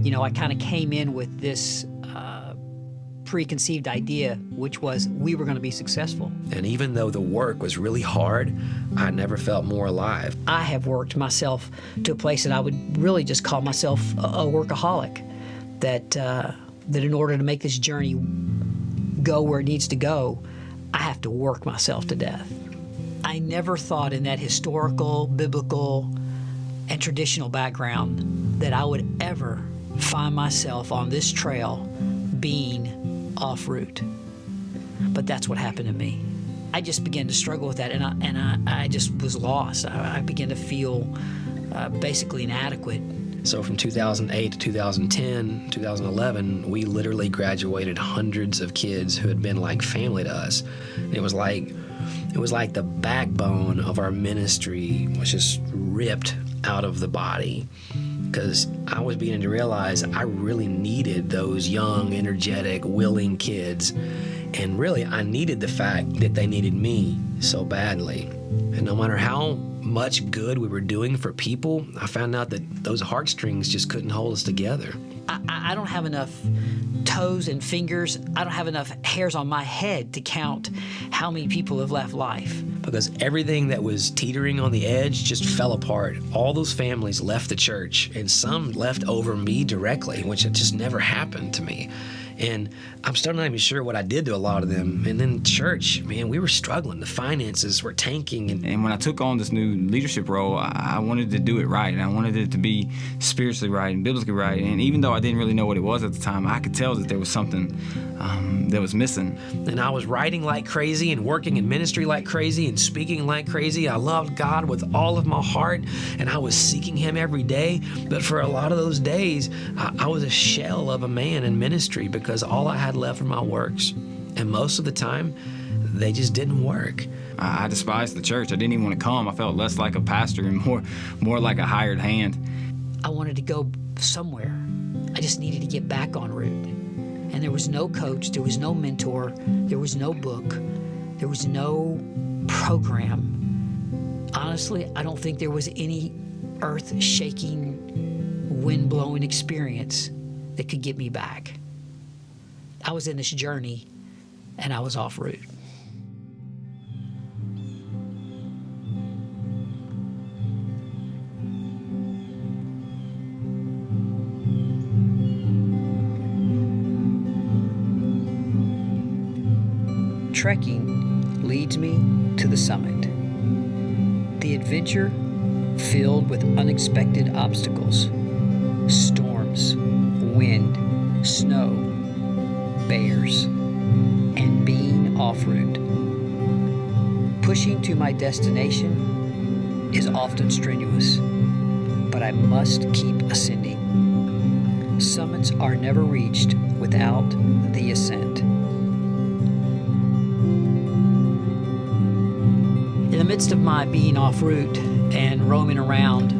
I kind of came in with this preconceived idea, which was we were going to be successful. And even though the work was really hard, I never felt more alive. I have worked myself to a place that I would really just call myself a workaholic, that in order to make this journey go where it needs to go, I have to work myself to death. I never thought in that historical, biblical, and traditional background that I would ever find myself on this trail being off route. But that's what happened to me. I just began to struggle with that, and I just was lost. I began to feel basically inadequate. So from 2008 to 2010, 2011, we literally graduated hundreds of kids who had been like family to us. And it was like the backbone of our ministry was just ripped out of the body, because I was beginning to realize I really needed those young, energetic, willing kids. And really, I needed the fact that they needed me so badly. And no matter how much good we were doing for people, I found out that those heartstrings just couldn't hold us together. I don't have enough toes and fingers. I don't have enough hairs on my head to count how many people have left life. Because everything that was teetering on the edge just fell apart. All those families left the church, and some left over me directly, which had just never happened to me. And I'm still not even sure what I did to a lot of them. And then church, man, we were struggling. The finances were tanking. And when I took on this new leadership role, I wanted to do it right. And I wanted it to be spiritually right and biblically right. And even though I didn't really know what it was at the time, I could tell that there was something that was missing. And I was writing like crazy and working in ministry like crazy and speaking like crazy. I loved God with all of my heart, and I was seeking Him every day. But for a lot of those days, I was a shell of a man in ministry, because all I had left were my works. And most of the time, they just didn't work. I despised the church. I didn't even want to come. I felt less like a pastor and more like a hired hand. I wanted to go somewhere. I just needed to get back en route. And there was no coach, there was no mentor, there was no book, there was no program. Honestly, I don't think there was any earth-shaking, wind-blowing experience that could get me back. I was in this journey, and I was off route. Trekking leads me to the summit. The adventure filled with unexpected obstacles, storms, wind, snow, bears, and being off route. Pushing to my destination is often strenuous, but I must keep ascending. Summits are never reached without the ascent. In the midst of my being off route and roaming around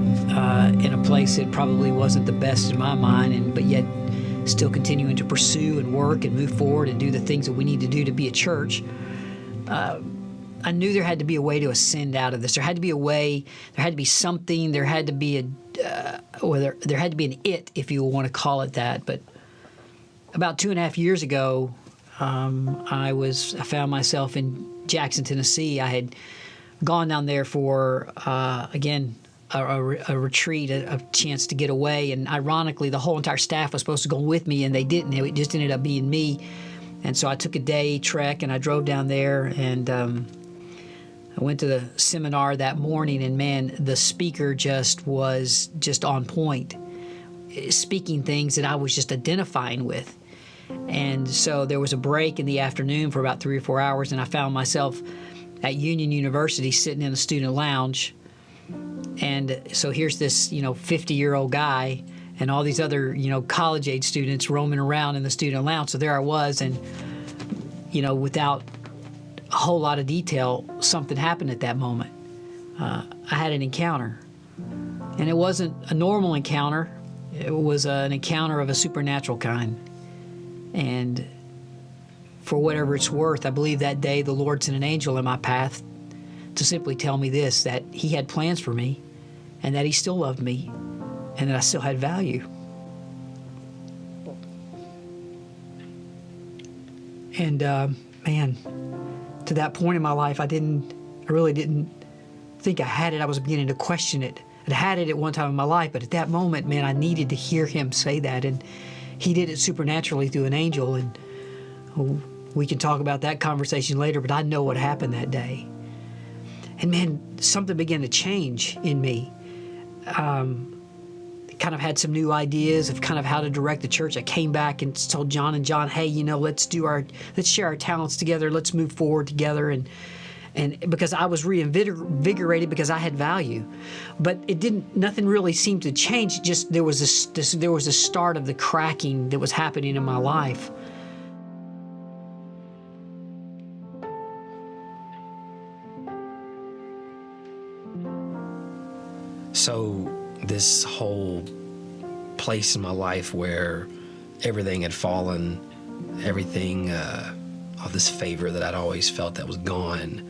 in a place that probably wasn't the best in my mind, but yet still continuing to pursue and work and move forward and do the things that we need to do to be a church, I knew there had to be a way to ascend out of this. There had to be a way, there had to be something, there had to be there had to be an it, if you want to call it that. But about 2.5 years ago, I found myself in Jackson, Tennessee. I had gone down there for, again, a retreat, a chance to get away. And ironically, the whole entire staff was supposed to go with me, and they didn't. It just ended up being me. And so I took a day trek, and I drove down there, and I went to the seminar that morning, and man, the speaker was just on point, speaking things that I was just identifying with. And so there was a break in the afternoon for about 3 or 4 hours, and I found myself at Union University sitting in the student lounge. And so here's this, 50-year-old guy and all these other, college-age students roaming around in the student lounge. So there I was, and, without a whole lot of detail, something happened at that moment. I had an encounter. And it wasn't a normal encounter. It was an encounter of a supernatural kind. And for whatever it's worth, I believe that day the Lord sent an angel in my path to simply tell me this, that He had plans for me, and that He still loved me, and that I still had value. And man, to that point in my life, I really didn't think I had it. I was beginning to question it. I'd had it at one time in my life, but at that moment, man, I needed to hear him say that. And he did it supernaturally through an angel. And we can talk about that conversation later, but I know what happened that day. And man, something began to change in me. Kind of had some new ideas of kind of how to direct the church. I came back and told John and John, hey, let's share our talents together. Let's move forward together. And because I was reinvigorated because I had value, but nothing really seemed to change. Just there was a start of the cracking that was happening in my life. So this whole place in my life where everything had fallen, all this favor that I'd always felt that was gone,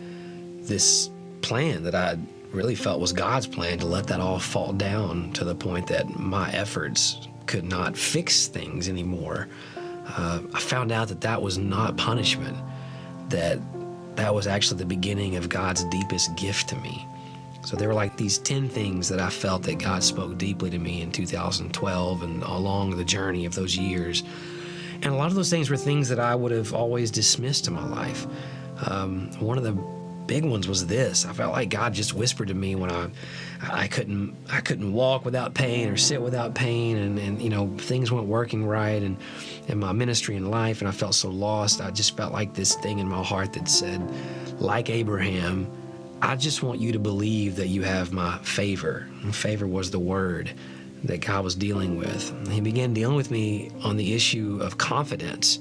this plan that I really felt was God's plan to let that all fall down to the point that my efforts could not fix things anymore. I found out that was not punishment, that was actually the beginning of God's deepest gift to me. So there were like these 10 things that I felt that God spoke deeply to me in 2012 and along the journey of those years. And a lot of those things were things that I would have always dismissed in my life. One of the big ones was this. I felt like God just whispered to me when I couldn't walk without pain or sit without pain, and things weren't working right and in my ministry and life, and I felt so lost. I just felt like this thing in my heart that said, like Abraham, I just want you to believe that you have my favor. And favor was the word that God was dealing with. And he began dealing with me on the issue of confidence,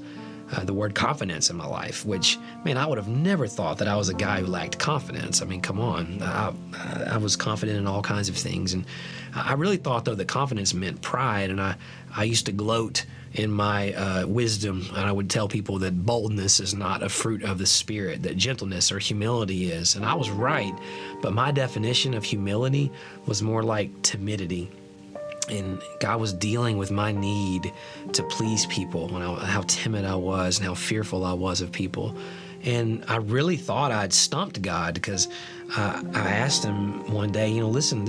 the word confidence in my life, which, man, I would have never thought that I was a guy who lacked confidence. I mean, come on. I was confident in all kinds of things. And I really thought, though, that confidence meant pride. And I used to gloat in my wisdom, and I would tell people that boldness is not a fruit of the Spirit, that gentleness or humility is. And I was right, but my definition of humility was more like timidity. And God was dealing with my need to please people, and how timid I was and how fearful I was of people. And I really thought I'd stumped God, because I asked him one day, listen,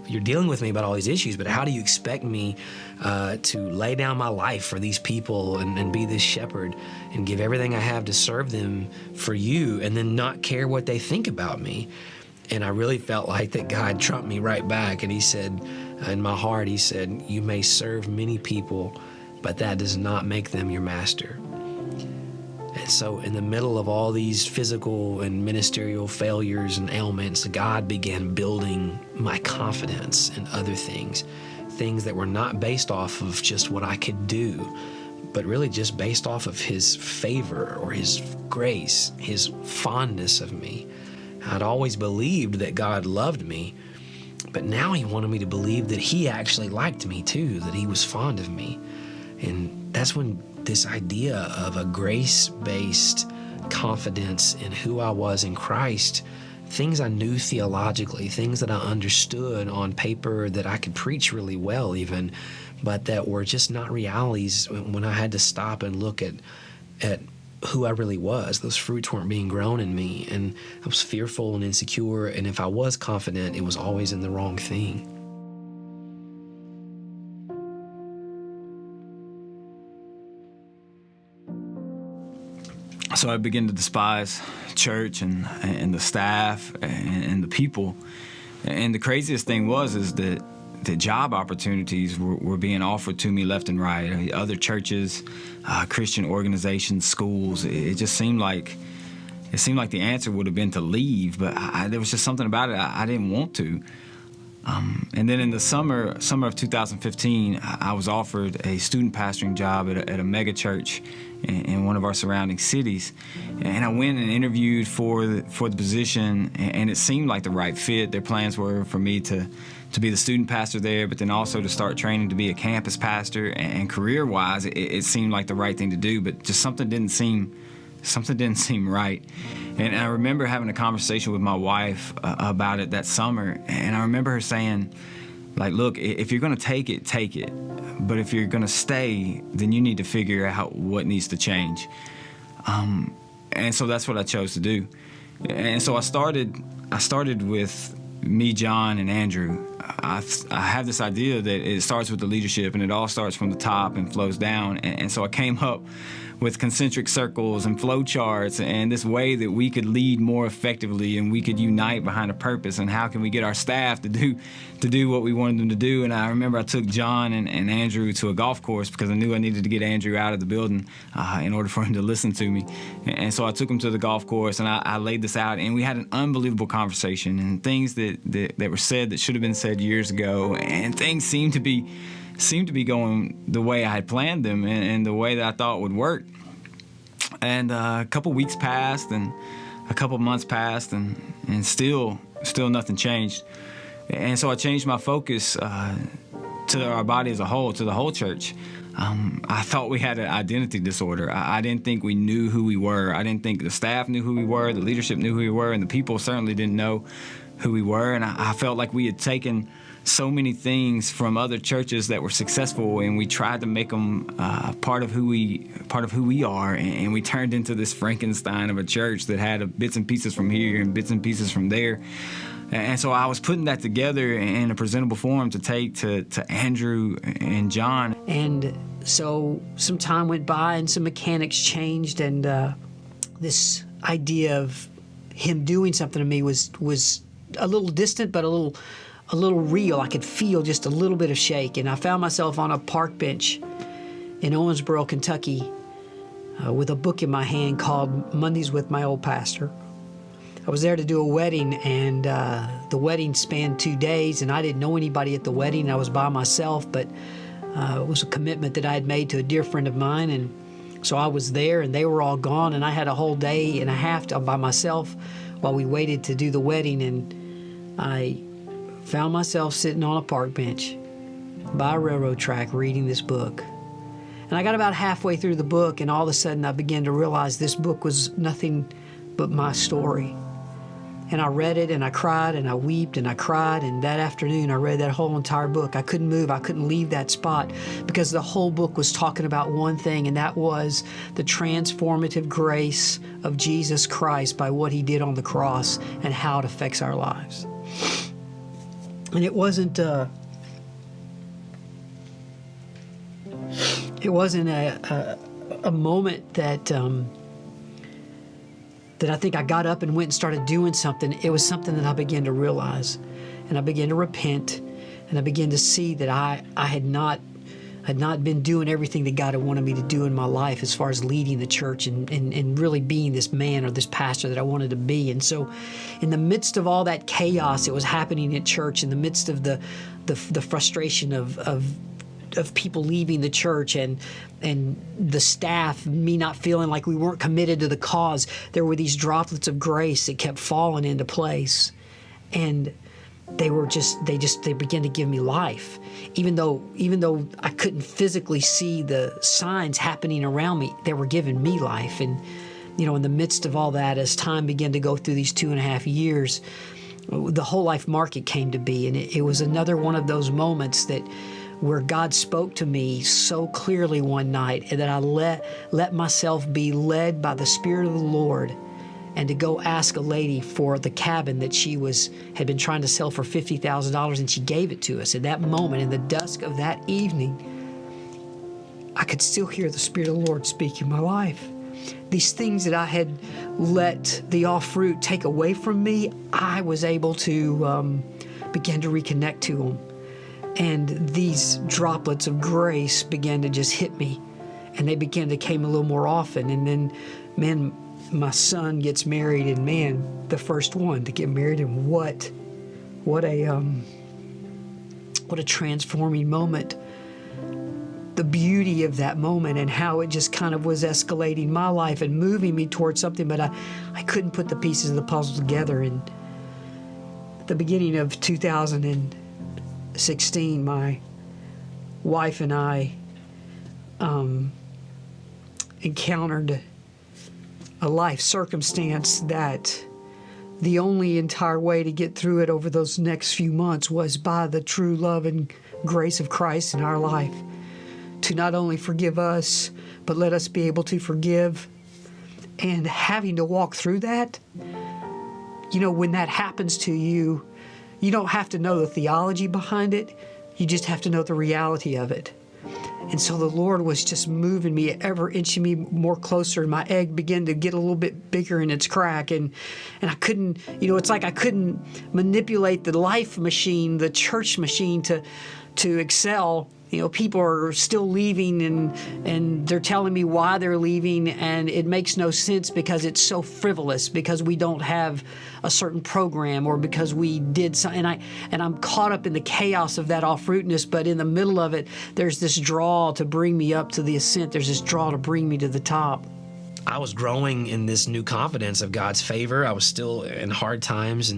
you're dealing with me about all these issues, but how do you expect me to lay down my life for these people and be this shepherd and give everything I have to serve them for you and then not care what they think about me? And I really felt like that God trumped me right back. And he said, in my heart, he said, you may serve many people, but that does not make them your master. And so in the middle of all these physical and ministerial failures and ailments, God began building my confidence in other things that were not based off of just what I could do, but really just based off of his favor or his grace, his fondness of me. I'd always believed that God loved me, but now he wanted me to believe that he actually liked me too, that he was fond of me. And that's when this idea of a grace-based confidence in who I was in Christ, things I knew theologically, things that I understood on paper that I could preach really well even, but that were just not realities when I had to stop and look at who I really was. Those fruits weren't being grown in me, and I was fearful and insecure, and if I was confident, it was always in the wrong thing. So I began to despise church and the staff and the people. And the craziest thing is that the job opportunities were being offered to me left and right. Other churches, Christian organizations, schools. It just seemed like the answer would have been to leave, but there was just something about it I didn't want to. And then in the summer of 2015, I was offered a student pastoring job at a mega church in one of our surrounding cities. And I went and interviewed for the position, and it seemed like the right fit. Their plans were for me to be the student pastor there, but then also to start training to be a campus pastor. And career-wise, it seemed like the right thing to do, but just something didn't seem right. And I remember having a conversation with my wife about it that summer, and I remember her saying, like, look, if you're going to take it, take it. But if you're going to stay, then you need to figure out what needs to change. And so that's what I chose to do. And so I started with me, John, and Andrew. I have this idea that it starts with the leadership, and it all starts from the top and flows down. And so I came up with concentric circles and flow charts and this way that we could lead more effectively and we could unite behind a purpose, and how can we get our staff to do what we wanted them to do. And I remember I took John and Andrew to a golf course because I knew I needed to get Andrew out of the building in order for him to listen to me. And so I took him to the golf course, and I laid this out, and we had an unbelievable conversation, and things that were said that should have been said years ago, and things seemed to be going the way I had planned them and the way that I thought would work. And a couple weeks passed, and a couple months passed, and still nothing changed. And so I changed my focus to our body as a whole, to the whole church. I thought we had an identity disorder. I didn't think we knew who we were. I didn't think the staff knew who we were, the leadership knew who we were, and the people certainly didn't know who we were. And I felt like we had taken so many things from other churches that were successful, and we tried to make them part of who we are, and we turned into this Frankenstein of a church that had bits and pieces from here and bits and pieces from there. And so I was putting that together in a presentable form to take to Andrew and John. And so some time went by and some mechanics changed, and this idea of him doing something to me was a little distant, but a little real. I could feel just a little bit of shake, and I found myself on a park bench in Owensboro, Kentucky, with a book in my hand called Mondays with My Old Pastor. I was there to do a wedding, and the wedding spanned 2 days, and I didn't know anybody at the wedding. I was by myself, but it was a commitment that I had made to a dear friend of mine, and so I was there, and they were all gone, and I had a whole day and a half by myself while we waited to do the wedding, and I found myself sitting on a park bench by a railroad track reading this book. And I got about halfway through the book, and all of a sudden I began to realize this book was nothing but my story. And I read it, and I cried, and I wept, and I cried, and that afternoon I read that whole entire book. I couldn't move. I couldn't leave that spot because the whole book was talking about one thing, and that was the transformative grace of Jesus Christ by what he did on the cross and how it affects our lives. And it wasn't a moment that I think I got up and went and started doing something. It was something that I began to realize, and I began to repent, and I began to see that I had not been doing everything that God had wanted me to do in my life as far as leading the church and really being this man or this pastor that I wanted to be. And so in the midst of all that chaos that was happening at church, in the midst of the frustration of people leaving the church and the staff, me not feeling like we weren't committed to the cause, there were these droplets of grace that kept falling into place. And they began to give me life. Even though I couldn't physically see the signs happening around me, they were giving me life. And, in the midst of all that, as time began to go through these 2.5 years, the Whole Life Market came to be. And it was another one of those moments where God spoke to me so clearly one night, and that I let myself be led by the Spirit of the Lord, and to go ask a lady for the cabin that she had been trying to sell for $50,000, and she gave it to us. At that moment, in the dusk of that evening, I could still hear the Spirit of the Lord speak in my life. These things that I had let the off fruit take away from me, I was able to begin to reconnect to them. And these droplets of grace began to just hit me, and they began to come a little more often. And then, man, my son gets married, and man, the first one to get married, and what a transforming moment. The beauty of that moment and how it just kind of was escalating my life and moving me towards something, but I couldn't put the pieces of the puzzle together. And at the beginning of 2016, my wife and I encountered a life circumstance that the only entire way to get through it over those next few months was by the true love and grace of Christ in our life, to not only forgive us, but let us be able to forgive And having to walk through that, when that happens to you, you don't have to know the theology behind it. You just have to know the reality of it. And so the Lord was just moving me, ever inching me more closer. And my egg began to get a little bit bigger in its crack. And I couldn't, it's like I couldn't manipulate the life machine, the church machine to excel. People are still leaving and they're telling me why they're leaving, and it makes no sense because it's so frivolous, because we don't have a certain program, or because we did something. And I'm caught up in the chaos of that off-rootness, but in the middle of it, there's this draw to bring me up to the ascent. There's this draw to bring me to the top. I was growing in this new confidence of God's favor. I was still in hard times,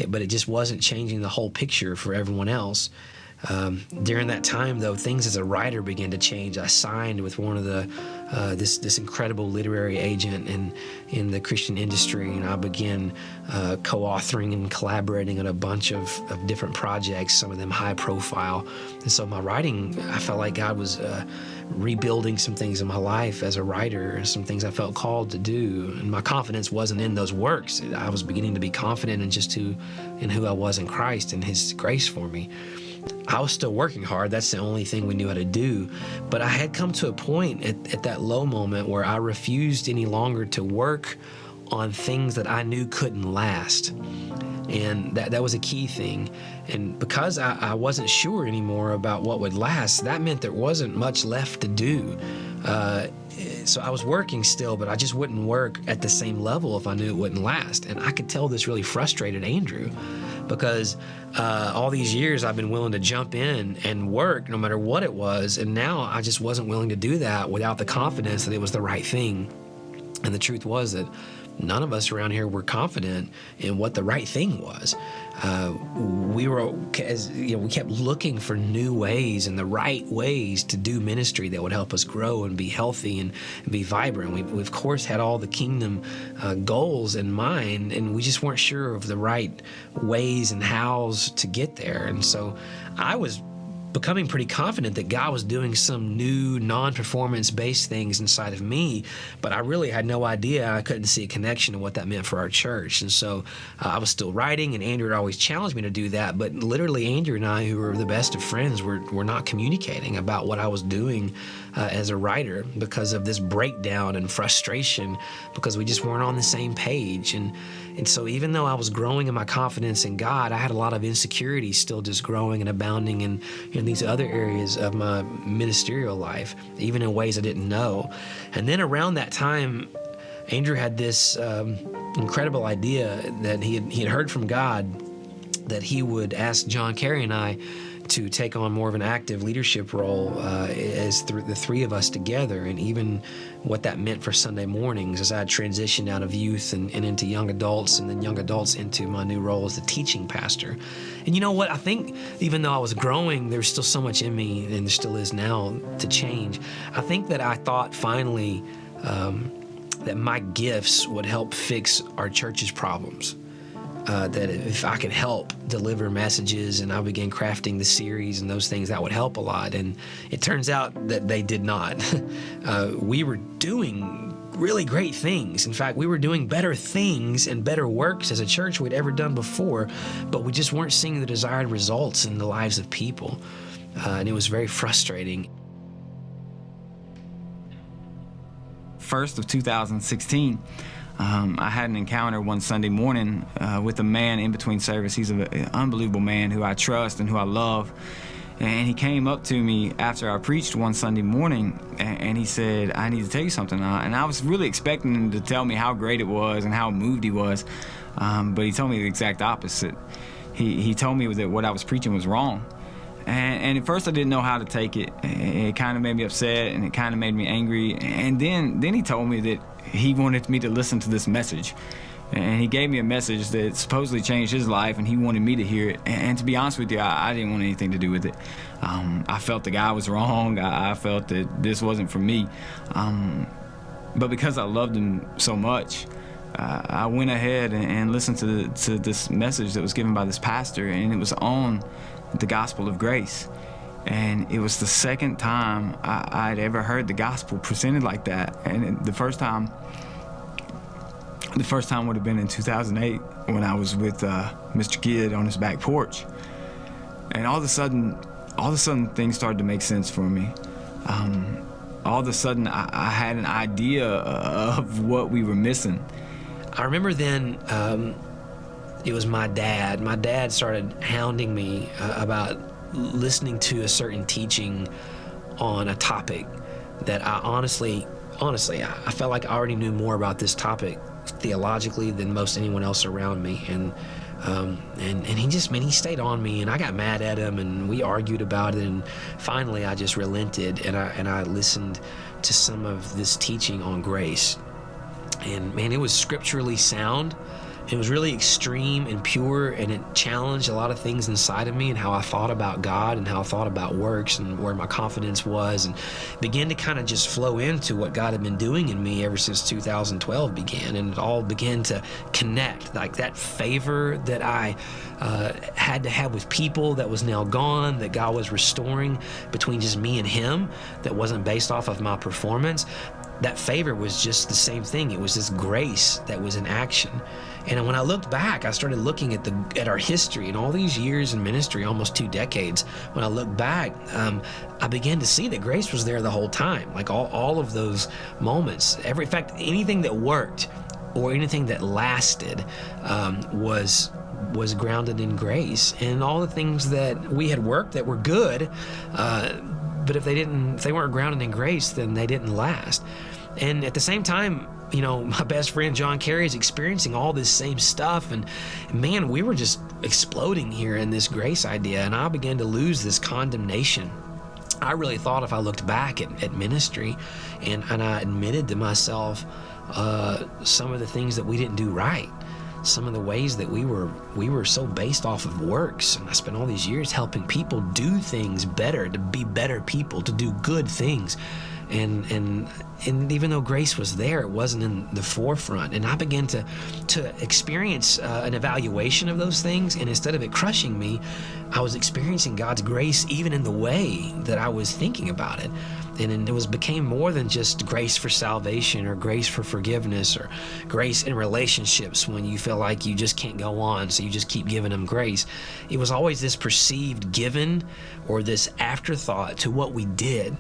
but it just wasn't changing the whole picture for everyone else. During that time, though, things as a writer began to change. I signed with one of this incredible literary agent in the Christian industry, and I began co-authoring and collaborating on a bunch of different projects, some of them high profile. And so my writing, I felt like God was rebuilding some things in my life as a writer, some things I felt called to do. And my confidence wasn't in those works. I was beginning to be confident in who I was in Christ and His grace for me. I was still working hard. That's the only thing we knew how to do. But I had come to a point at that low moment where I refused any longer to work on things that I knew couldn't last. And that was a key thing. And because I wasn't sure anymore about what would last, that meant there wasn't much left to do. So I was working still, but I just wouldn't work at the same level if I knew it wouldn't last. And I could tell this really frustrated Andrew, because all these years I've been willing to jump in and work no matter what it was, and now I just wasn't willing to do that without the confidence that it was the right thing. And the truth was that none of us around here were confident in what the right thing was. We kept looking for new ways and the right ways to do ministry that would help us grow and be healthy and be vibrant. We of course had all the kingdom goals in mind, and we just weren't sure of the right ways and hows to get there. And so I was becoming pretty confident that God was doing some new non-performance based things inside of me, but I really had no idea. I couldn't see a connection to what that meant for our church. And so I was still writing, and Andrew had always challenged me to do that, but literally Andrew and I, who were the best of friends, were not communicating about what I was doing as a writer because of this breakdown and frustration, because we just weren't on the same page. And so even though I was growing in my confidence in God, I had a lot of insecurities still just growing and abounding in these other areas of my ministerial life, even in ways I didn't know. And then around that time, Andrew had this incredible idea that he had heard from God that he would ask John Kerry and I to take on more of an active leadership role as the three of us together, and even what that meant for Sunday mornings as I transitioned out of youth and into young adults, and then young adults into my new role as the teaching pastor. And you know what? I think even though I was growing, there was still so much in me, and there still is now, to change. I think that I thought finally that my gifts would help fix our church's problems. That if I could help deliver messages, and I began crafting the series and those things, that would help a lot. And it turns out that they did not. We were doing really great things. In fact, we were doing better things and better works as a church we'd ever done before, but we just weren't seeing the desired results in the lives of people. And it was very frustrating. 1st of 2016, I had an encounter one Sunday morning with a man in between service. He's an unbelievable man who I trust and who I love. And he came up to me after I preached one Sunday morning, and he said, "I need to tell you something." And I was really expecting him to tell me how great it was and how moved he was. But he told me the exact opposite. He told me that what I was preaching was wrong. And at first I didn't know how to take it. It kind of made me upset, and it kind of made me angry. And then he told me that he wanted me to listen to this message. And he gave me a message that supposedly changed his life, and he wanted me to hear it. And to be honest with you, I didn't want anything to do with it. I felt the guy was wrong. I felt that this wasn't for me. But because I loved him so much, I went ahead and listened to this message that was given by this pastor, and it was on the gospel of grace. And it was the second time I'd ever heard the gospel presented like that. And the first time The first time would have been in 2008 when I was with Mr. Kidd on his back porch. And all of a sudden things started to make sense for me. All of a sudden I had an idea of what we were missing. I remember then it was my dad. My dad started hounding me about listening to a certain teaching on a topic that I honestly, I felt like I already knew more about this topic theologically than most anyone else around me. And he stayed on me, and I got mad at him, and we argued about it, and finally I just relented, and I listened to some of this teaching on grace. And man, it was scripturally sound. It was really extreme and pure, and it challenged a lot of things inside of me and how I thought about God and how I thought about works and where my confidence was, and began to kind of just flow into what God had been doing in me ever since 2012 began. And it all began to connect, like that favor that I had to have with people that was now gone, that God was restoring between just me and Him, that wasn't based off of my performance. That favor was just the same thing. It was this grace that was in action. And when I looked back, I started looking at our history and all these years in ministry, almost 2 decades. When I look back, I began to see that grace was there the whole time. Like all of those moments, in fact, anything that worked or anything that lasted was grounded in grace. And all the things that we had worked that were good, but if they weren't grounded in grace, then they didn't last. And at the same time, my best friend John Kerry is experiencing all this same stuff, and man, we were just exploding here in this grace idea, and I began to lose this condemnation. I really thought, if I looked back at ministry and I admitted to myself some of the things that we didn't do right, some of the ways that we were so based off of works, and I spent all these years helping people do things better, to be better people, to do good things, and even though grace was there, it wasn't in the forefront. And I began to experience an evaluation of those things, and instead of it crushing me, I was experiencing God's grace even in the way that I was thinking about it. And it became more than just grace for salvation or grace for forgiveness or grace in relationships when you feel like you just can't go on, so you just keep giving them grace. It was always this perceived given or this afterthought to what we did.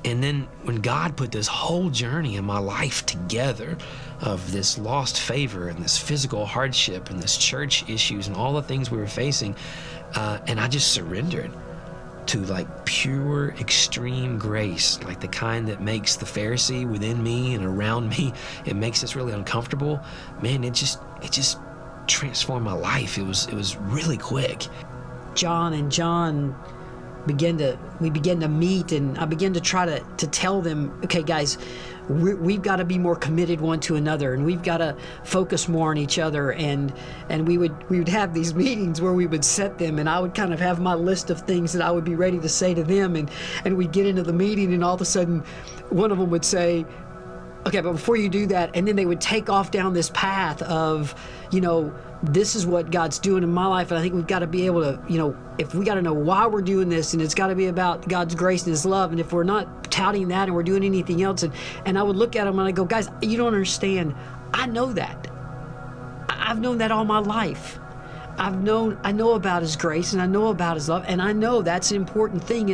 And then when God put this whole journey in my life together of this lost favor and this physical hardship and this church issues and all the things we were facing, and I just surrendered to like pure, extreme grace, like the kind that makes the Pharisee within me and around me, it makes us really uncomfortable. Man, it just transformed my life. It was really quick. John and John we began to meet, and I began to try to tell them, okay, guys, we've got to be more committed one to another, and we've got to focus more on each other. And we would have these meetings where we would set them, and I would kind of have my list of things that I would be ready to say to them, and we'd get into the meeting, and all of a sudden one of them would say, okay, but before you do that, and then they would take off down this path of, this is what God's doing in my life, and I think we've got to be able to, if we got to know why we're doing this, and it's got to be about God's grace and His love, and if we're not touting that and we're doing anything else, and I would look at them and I go, guys, you don't understand. I know that. I've known that all my life. I know about His grace, and I know about His love, and I know that's an important thing.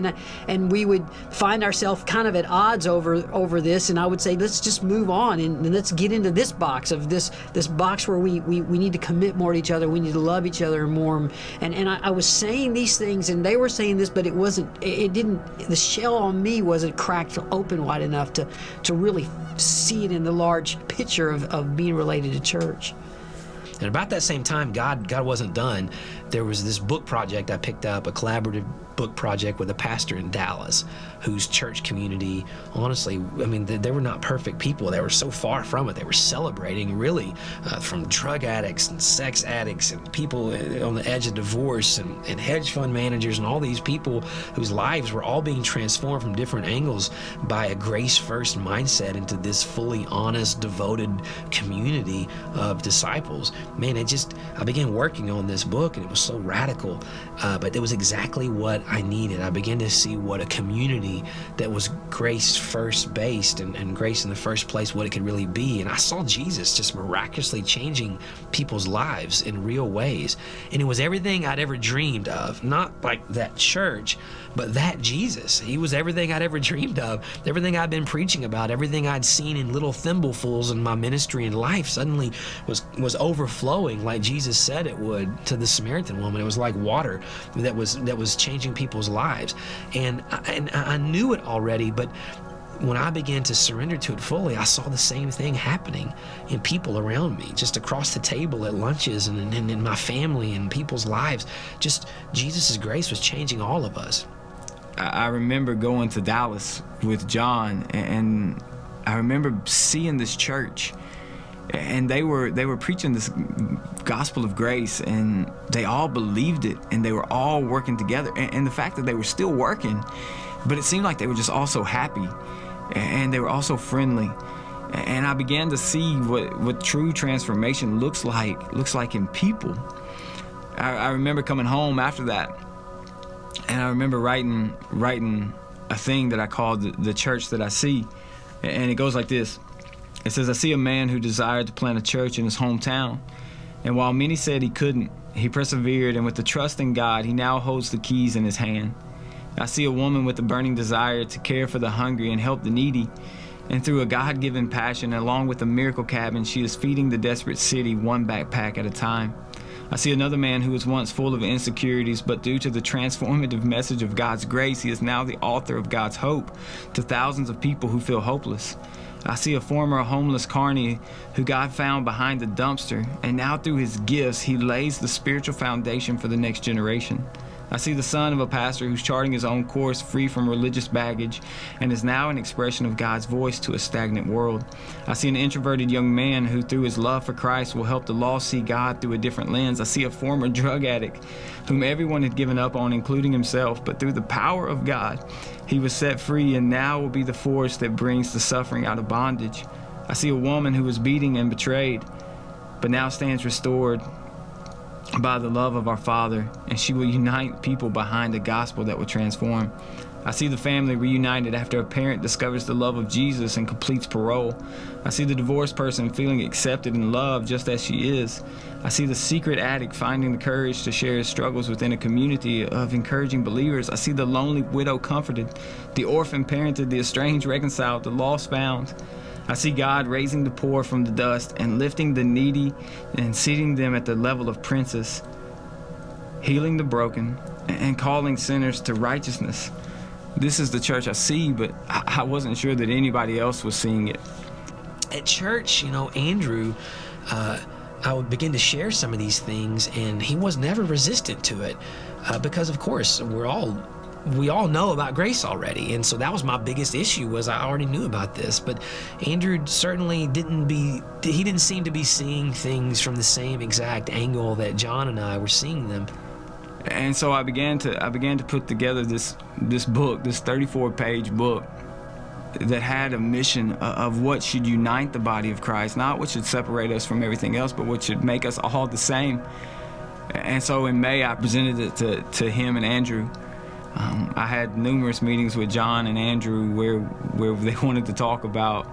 And we would find ourselves kind of at odds over this, and I would say, let's just move on and let's get into this box of this box where we need to commit more to each other. We need to love each other more. And I was saying these things, and they were saying this, but the shell on me wasn't cracked open wide enough to really see it in the large picture of being related to church. And about that same time, God wasn't done. There was this book project I picked up, a collaborative book project with a pastor in Dallas whose church community, honestly, they were not perfect people. They were so far from it. They were celebrating really from drug addicts and sex addicts and people on the edge of divorce and hedge fund managers and all these people whose lives were all being transformed from different angles by a grace-first mindset into this fully honest, devoted community of disciples. man, I began working on this book, and it was so radical, but it was exactly what I needed. I began to see what a community that was grace first based and grace in the first place, what it could really be. And I saw Jesus just miraculously changing people's lives in real ways. And it was everything I'd ever dreamed of, not like that church, but that Jesus. He was everything I'd ever dreamed of, everything I'd been preaching about, everything I'd seen in little thimblefuls in my ministry and life suddenly was overflowing like Jesus said it would to the Samaritan woman. It was like water that was changing people's lives. And I knew it already, but when I began to surrender to it fully, I saw the same thing happening in people around me, just across the table at lunches and in my family and people's lives. Just Jesus' grace was changing all of us. I remember going to Dallas with John, and I remember seeing this church, and they were preaching this gospel of grace, and they all believed it, and they were all working together. And the fact that they were still working, but it seemed like they were just all so happy, and they were all so friendly. And I began to see what true transformation looks like in people. I remember coming home after that, and I remember writing a thing that I called the church that I see. And it goes like this. It says, I see a man who desired to plant a church in his hometown. And while many said he couldn't, he persevered, and with the trust in God, he now holds the keys in his hand. I see a woman with a burning desire to care for the hungry and help the needy. And through a God-given passion, along with a miracle cabin, she is feeding the desperate city one backpack at a time. I see another man who was once full of insecurities, but due to the transformative message of God's grace, he is now the author of God's hope to thousands of people who feel hopeless. I see a former homeless carny who God found behind the dumpster, and now through his gifts, he lays the spiritual foundation for the next generation. I see the son of a pastor who's charting his own course free from religious baggage and is now an expression of God's voice to a stagnant world. I see an introverted young man who through his love for Christ will help the lost see God through a different lens. I see a former drug addict whom everyone had given up on, including himself, but through the power of God, he was set free and now will be the force that brings the suffering out of bondage. I see a woman who was beaten and betrayed, but now stands restored by the love of our Father, and she will unite people behind the gospel that will transform. I see the family reunited after a parent discovers the love of Jesus and completes parole. I see the divorced person feeling accepted and loved just as she is. I see the secret addict finding the courage to share his struggles within a community of encouraging believers. I see the lonely widow comforted, the orphan parented, the estranged reconciled, the lost found. I see God raising the poor from the dust and lifting the needy and seating them at the level of princes, healing the broken and calling sinners to righteousness. This is the church I see, but I wasn't sure that anybody else was seeing it. At church, Andrew, I would begin to share some of these things, and he was never resistant to it because, of course, we all know about grace already, and so that was my biggest issue, was I already knew about this. But Andrew certainly didn't seem to be seeing things from the same exact angle that John and I were seeing them. And so I began to put together this book, this 34-page book that had a mission of what should unite the body of Christ, not what should separate us from everything else, but what should make us all the same. And so in May, I presented it to him and Andrew. I had numerous meetings with John and Andrew where they wanted to talk about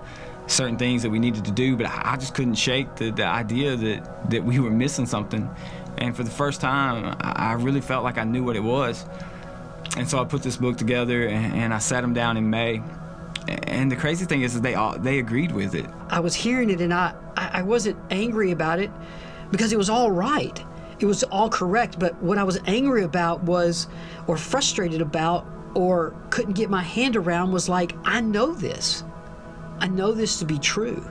certain things that we needed to do, but I just couldn't shake the idea that we were missing something. And for the first time, I really felt like I knew what it was. And so I put this book together, and I sat them down in May. And the crazy thing is that they agreed with it. I was hearing it, and I wasn't angry about it because it was all right. It was all correct, but what I was angry about or frustrated about, or couldn't get my hand around was like, I know this. I know this to be true.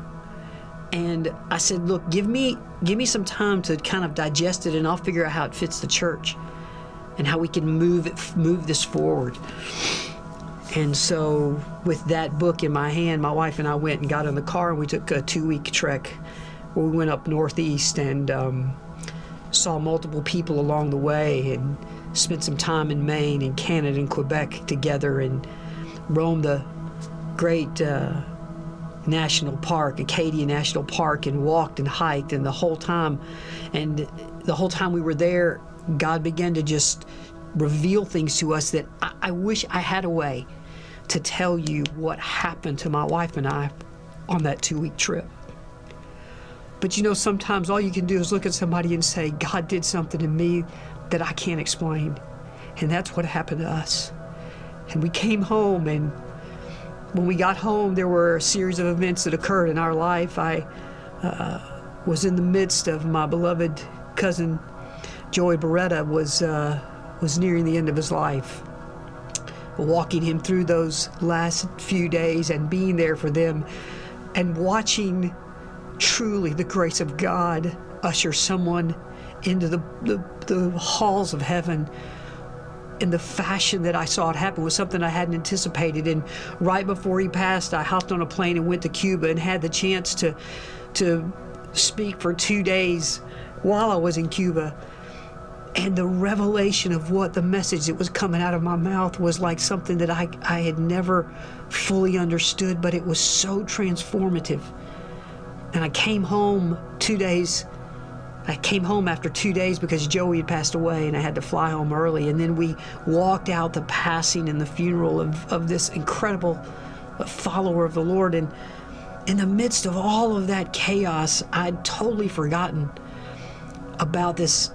And I said, look, give me some time to kind of digest it, and I'll figure out how it fits the church and how we can move this forward. And so with that book in my hand, my wife and I went and got in the car, and we took a 2-week trek where we went up northeast and saw multiple people along the way, and spent some time in Maine and Canada and Quebec together, and roamed the great National Park, Acadia National Park, and walked and hiked, and the whole time we were there, God began to just reveal things to us that I wish I had a way to tell you what happened to my wife and I on that 2-week trip. But you know, sometimes all you can do is look at somebody and say, God did something in me that I can't explain. And that's what happened to us. And we came home, and when we got home, there were a series of events that occurred in our life. I was in the midst of my beloved cousin, Joey Beretta, was nearing the end of his life. Walking him through those last few days and being there for them and watching truly the grace of God usher someone into the halls of heaven in the fashion that I saw it happen was something I hadn't anticipated. And right before he passed, I hopped on a plane and went to Cuba and had the chance to speak for 2 days while I was in Cuba. And the revelation of what the message that was coming out of my mouth was like something that I had never fully understood, but it was so transformative. And I came home 2 days. I came home after 2 days because Joey had passed away and I had to fly home early. And then we walked out the passing and the funeral of this incredible follower of the Lord. And in the midst of all of that chaos, I'd totally forgotten about this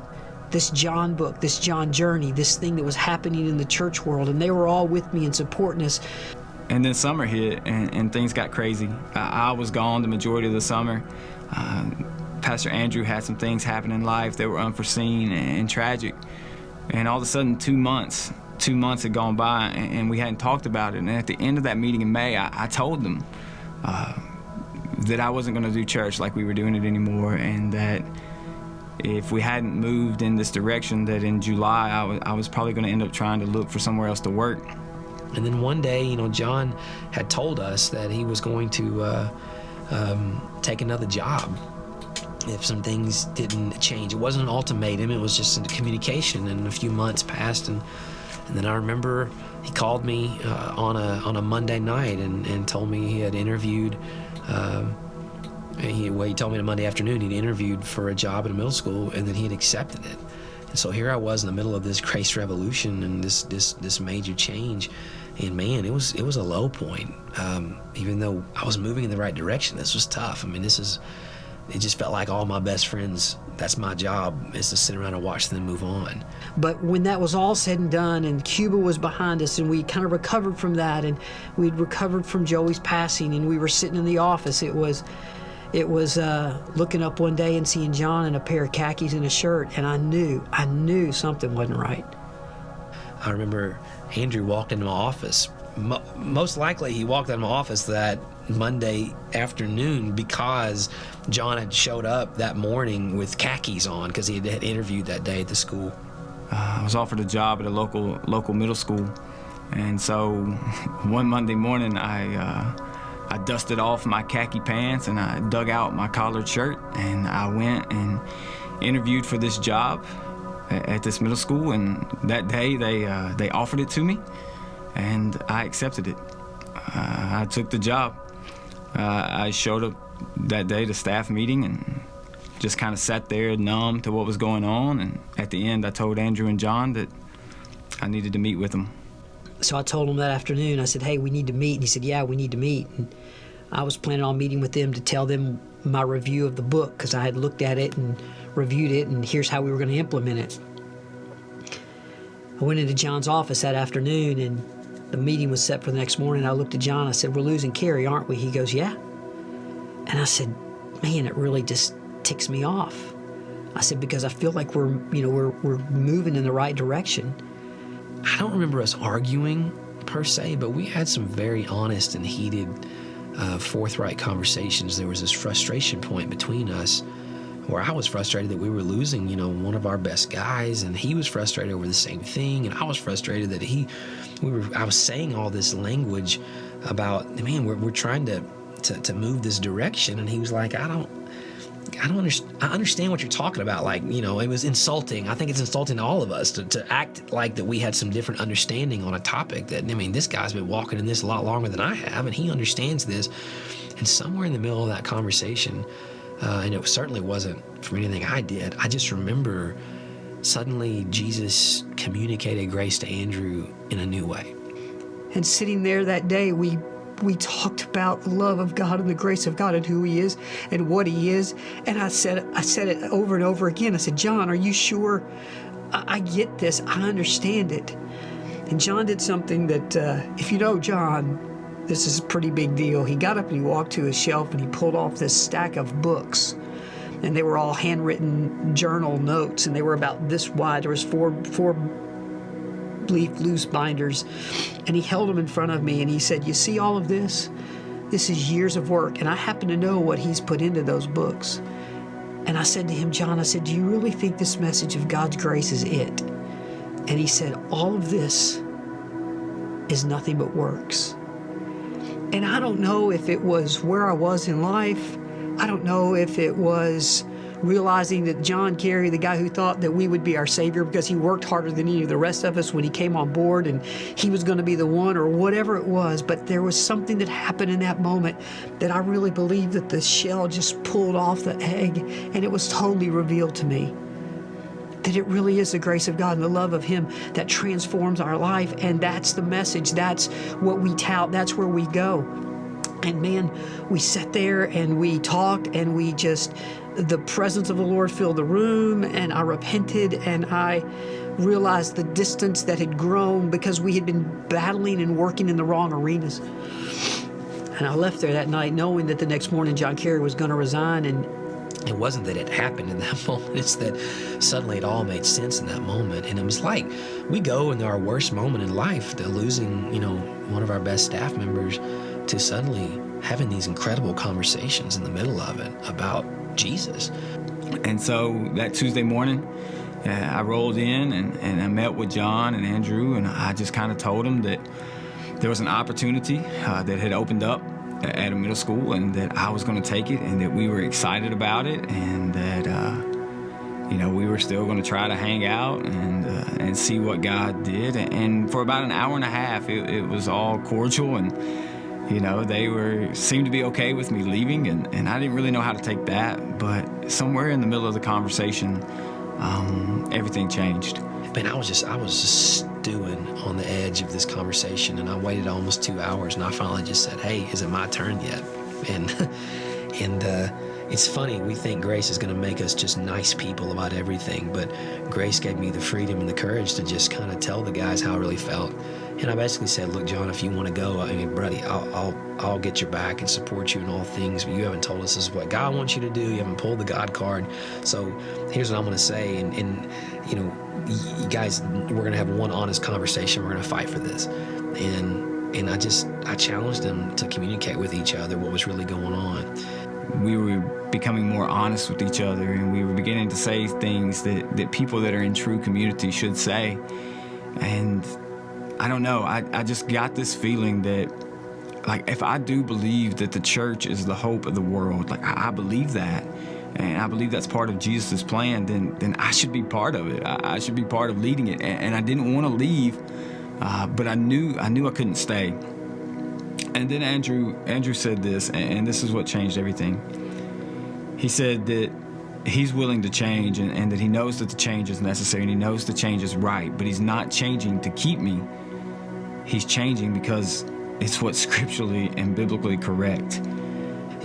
John book, this John journey, this thing that was happening in the church world. And they were all with me and supporting us. And then summer hit, and things got crazy. I was gone the majority of the summer. Pastor Andrew had some things happen in life that were unforeseen and tragic. And all of a sudden, 2 months had gone by, and we hadn't talked about it. And at the end of that meeting in May, I told them that I wasn't going to do church like we were doing it anymore, and that if we hadn't moved in this direction, that in July I was probably going to end up trying to look for somewhere else to work. And then one day, you know, John had told us that he was going to take another job if some things didn't change. It wasn't an ultimatum, it was just a communication. And a few months passed, and then I remember he called me on a Monday night and told me he had interviewed. He told me on a Monday afternoon he'd interviewed for a job at a middle school, and that he had accepted it. And so here I was in the middle of this grace revolution and this major change. And man, it was a low point. Even though I was moving in the right direction, this was tough. I mean, it just felt like all my best friends, that's my job, is to sit around and watch them move on. But when that was all said and done, and Cuba was behind us, and we kind of recovered from that, and we'd recovered from Joey's passing, and we were sitting in the office, it was looking up one day and seeing John in a pair of khakis and a shirt, and I knew something wasn't right. I remember Andrew walked into my office. Most likely he walked into my office that Monday afternoon because John had showed up that morning with khakis on because he had interviewed that day at the school. I was offered a job at a local middle school, and so one Monday morning I dusted off my khaki pants and I dug out my collared shirt, and I went and interviewed for this job at this middle school. And that day they offered it to me, and I accepted it. I took the job. I showed up that day to staff meeting and just kind of sat there numb to what was going on. And at the end, I told Andrew and John that I needed to meet with them. So I told him that afternoon, I said, hey, we need to meet. And he said, yeah, we need to meet. And I was planning on meeting with them to tell them my review of the book, because I had looked at it and reviewed it, and here's how we were going to implement it. I went into John's office that afternoon, and the meeting was set for the next morning. I looked at John, I said, we're losing Carrie, aren't we? He goes, yeah. And I said, man, it really just ticks me off. I said, because I feel like we're moving in the right direction. I don't remember us arguing per se, but we had some very honest and heated, forthright conversations. There was this frustration point between us where I was frustrated that we were losing, one of our best guys, and he was frustrated over the same thing, and I was frustrated that I was saying all this language about, man, we're trying to move this direction, and he was like, I understand what you're talking about. Like, it was insulting. I think it's insulting to all of us to act like that we had some different understanding on a topic that, this guy's been walking in this a lot longer than I have, and he understands this. And somewhere in the middle of that conversation, and it certainly wasn't from anything I did, I just remember suddenly Jesus communicated grace to Andrew in a new way. And sitting there that day, we talked about the love of God and the grace of God and who He is and what He is. And I said it over and over again. I said, John, are you sure? I get this. I understand it. And John did something that, if you know John, this is a pretty big deal. He got up and he walked to his shelf and he pulled off this stack of books. And they were all handwritten journal notes, and they were about this wide. There was four leaf loose binders, and he held them in front of me and he said, you see all of this? This is years of work, and I happen to know what he's put into those books. And I said to him, John, I said, do you really think this message of God's grace is it? And he said, all of this is nothing but works. And I don't know if it was where I was in life. I don't know if it was realizing that John Kerry, the guy who thought that we would be our Savior because he worked harder than any of the rest of us when he came on board and he was going to be the one, or whatever it was, but there was something that happened in that moment that I really believe that the shell just pulled off the egg, and it was totally revealed to me that it really is the grace of God and the love of Him that transforms our life, and that's the message. That's what we tout. That's where we go. And man, we sat there and we talked, and the presence of the Lord filled the room, and I repented, and I realized the distance that had grown because we had been battling and working in the wrong arenas. And I left there that night knowing that the next morning John Kerry was going to resign. And it wasn't that it happened in that moment. It's that suddenly it all made sense in that moment. And it was like we go into our worst moment in life, the losing, one of our best staff members, to suddenly having these incredible conversations in the middle of it about Jesus. And so that Tuesday morning, I rolled in and I met with John and Andrew, and I just kind of told them that there was an opportunity that had opened up at a middle school, and that I was going to take it, and that we were excited about it, and that we were still going to try to hang out and see what God did. And for about an hour and a half, it was all cordial, and they seemed to be okay with me leaving, and I didn't really know how to take that. But somewhere in the middle of the conversation, everything changed. Man, I was just stewing on the edge of this conversation, and I waited almost 2 hours, and I finally just said, hey, is it my turn yet? And it's funny, we think grace is going to make us just nice people about everything, but grace gave me the freedom and the courage to just kind of tell the guys how I really felt. And I basically said, look, John, if you want to go, buddy, I'll get your back and support you in all things, but you haven't told us this is what God wants you to do. You haven't pulled the God card. So here's what I'm going to say. And you guys, we're going to have one honest conversation. We're going to fight for this. And I challenged them to communicate with each other what was really going on. We were becoming more honest with each other, and we were beginning to say things that people that are in true community should say. And I don't know, I just got this feeling that, like, if I do believe that the church is the hope of the world, like I believe that, and I believe that's part of Jesus' plan, then I should be part of it. I should be part of leading it. And I didn't want to leave, but I knew I couldn't stay. And then Andrew said this, and this is what changed everything. He said that he's willing to change, and that he knows that the change is necessary, and he knows the change is right, but he's not changing to keep me. He's changing because it's what's scripturally and biblically correct.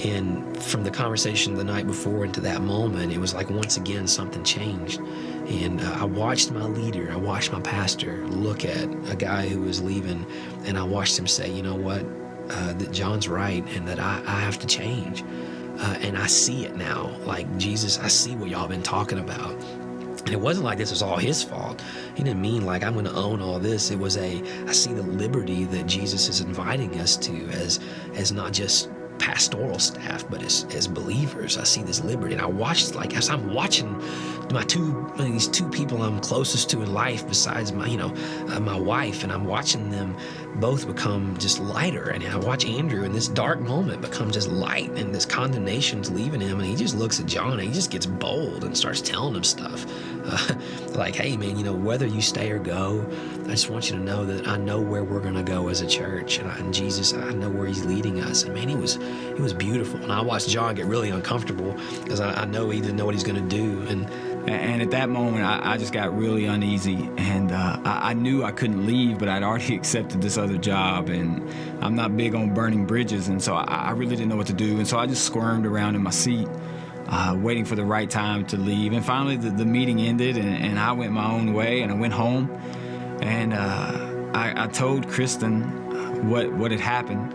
And from the conversation the night before into that moment, it was like once again something changed. And I watched my leader, I watched my pastor look at a guy who was leaving, and I watched him say, you know what, that John's right, and that I have to change. And I see it now. Like, Jesus, I see what y'all been talking about. And it wasn't like this was all his fault. He didn't mean like I'm going to own all this. It was I see the liberty that Jesus is inviting us to as not just pastoral staff, but as believers. I see this liberty. And I watched, like, as I'm watching these two people I'm closest to in life besides my wife, and I'm watching them both become just lighter. And I watch Andrew in this dark moment become just light, and this condemnation's leaving him, and he just looks at John and he just gets bold and starts telling him stuff. like, hey man, whether you stay or go, I just want you to know that I know where we're going to go as a church, and Jesus, I know where he's leading us. And man, it was beautiful. And I watched John get really uncomfortable because I know he didn't know what he's going to do. And at that moment, I just got really uneasy, and I knew I couldn't leave, but I'd already accepted this other job, and I'm not big on burning bridges, and so I really didn't know what to do, and so I just squirmed around in my seat, waiting for the right time to leave. And finally, the meeting ended, and I went my own way, and I went home, and I told Kristen what had happened,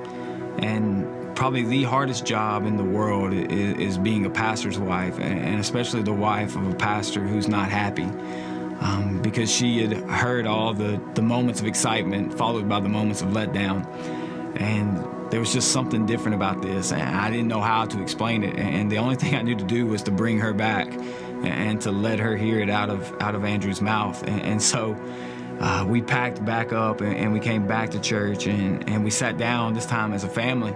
and probably the hardest job in the world is being a pastor's wife, and especially the wife of a pastor who's not happy, because she had heard all the moments of excitement followed by the moments of letdown, and there was just something different about this, and I didn't know how to explain it, and the only thing I knew to do was to bring her back and to let her hear it out of Andrew's mouth. And so we packed back up, and we came back to church, and we sat down this time as a family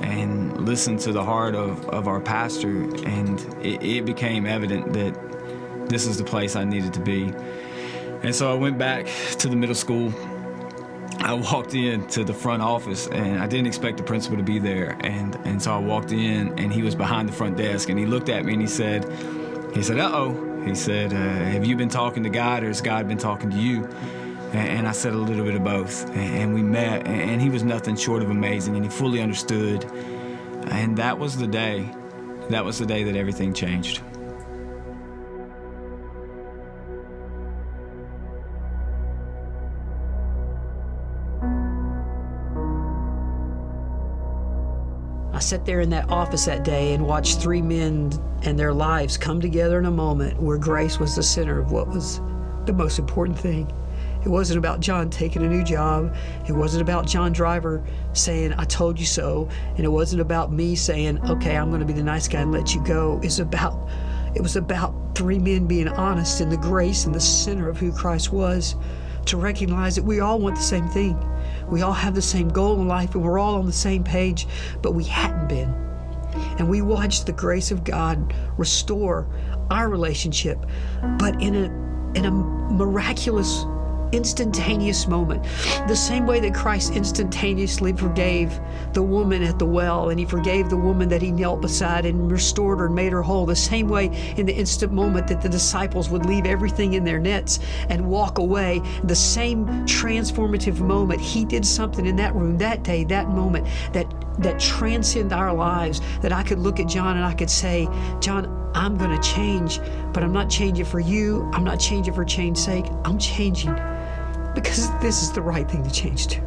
and listened to the heart of our pastor, and it became evident that this is the place I needed to be. And so I went back to the middle school. I walked in to the front office, and I didn't expect the principal to be there, and so I walked in, and he was behind the front desk, and he looked at me and he said, "Uh-oh." He said, "Have you been talking to God, or has God been talking to you?" And I said a little bit of both, and we met, and he was nothing short of amazing, and he fully understood. And that was the day that everything changed. I sat there in that office that day and watched three men and their lives come together in a moment where grace was the center of what was the most important thing. It wasn't about John taking a new job. It wasn't about John Driver saying, "I told you so." And it wasn't about me saying, "Okay, I'm going to be the nice guy and let you go." It was about three men being honest in the grace and the center of who Christ was, to recognize that we all want the same thing. We all have the same goal in life, and we're all on the same page, but we hadn't been. And we watched the grace of God restore our relationship, but in a miraculous, instantaneous moment. The same way that Christ instantaneously forgave the woman at the well, and he forgave the woman that he knelt beside and restored her and made her whole. The same way in the instant moment that the disciples would leave everything in their nets and walk away, the same transformative moment, he did something in that room, that day, that moment, that transcend our lives, that I could look at John and I could say, "John, I'm going to change, but I'm not changing for you. I'm not changing for change's sake. I'm changing because this is the right thing to change to."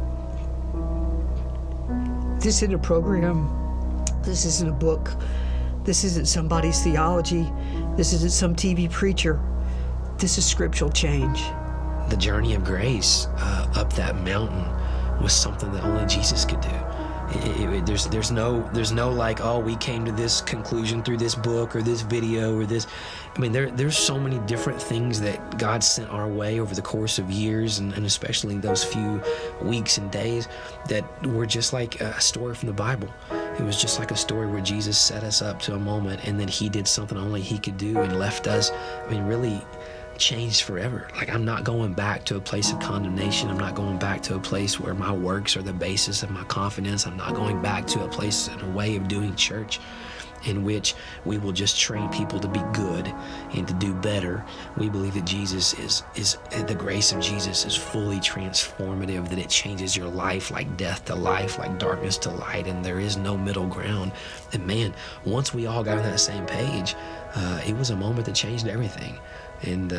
This isn't a program. This isn't a book. This isn't somebody's theology. This isn't some TV preacher. This is scriptural change. The journey of grace up that mountain was something that only Jesus could do. There's no like, oh, we came to this conclusion through this book or this video or this. I mean, there's so many different things that God sent our way over the course of years, and especially those few weeks and days, that were just like a story from the Bible. It was just like a story where Jesus set us up to a moment, and then he did something only he could do and left us, really changed forever. Like, I'm not going back to a place of condemnation. I'm not going back to a place where my works are the basis of my confidence. I'm not going back to a place and a way of doing church in which we will just train people to be good and to do better. We believe that the grace of Jesus is fully transformative, that it changes your life like death to life, like darkness to light, and there is no middle ground. And man, once we all got on that same page, it was a moment that changed everything. And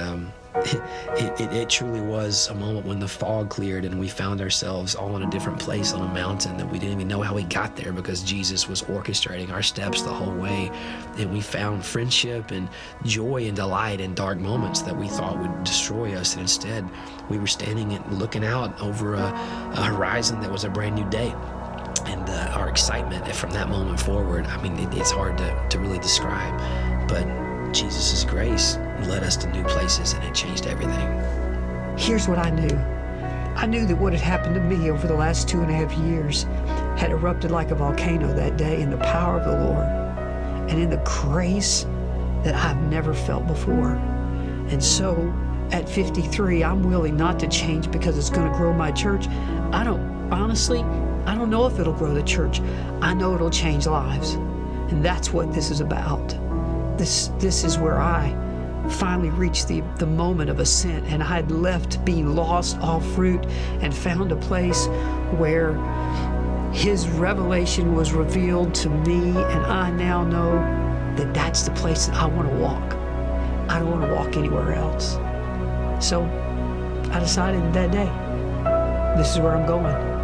it truly was a moment when the fog cleared and we found ourselves all in a different place on a mountain that we didn't even know how we got there, because Jesus was orchestrating our steps the whole way. And we found friendship and joy and delight in dark moments that we thought would destroy us. And instead, we were standing and looking out over a horizon that was a brand new day. And our excitement from that moment forward, it's hard to really describe. But Jesus' grace led us to new places, and it changed everything. Here's what I knew. I knew that what had happened to me over the last 2.5 years had erupted like a volcano that day in the power of the Lord and in the grace that I've never felt before. And so at 53, I'm willing not to change because it's going to grow my church. I don't know if it'll grow the church. I know it'll change lives. And that's what this is about. This is where I finally reached the moment of ascent, and I had left being lost all fruit and found a place where his revelation was revealed to me, and I now know that that's the place that I want to walk. I don't want to walk anywhere else. So I decided that day, this is where I'm going.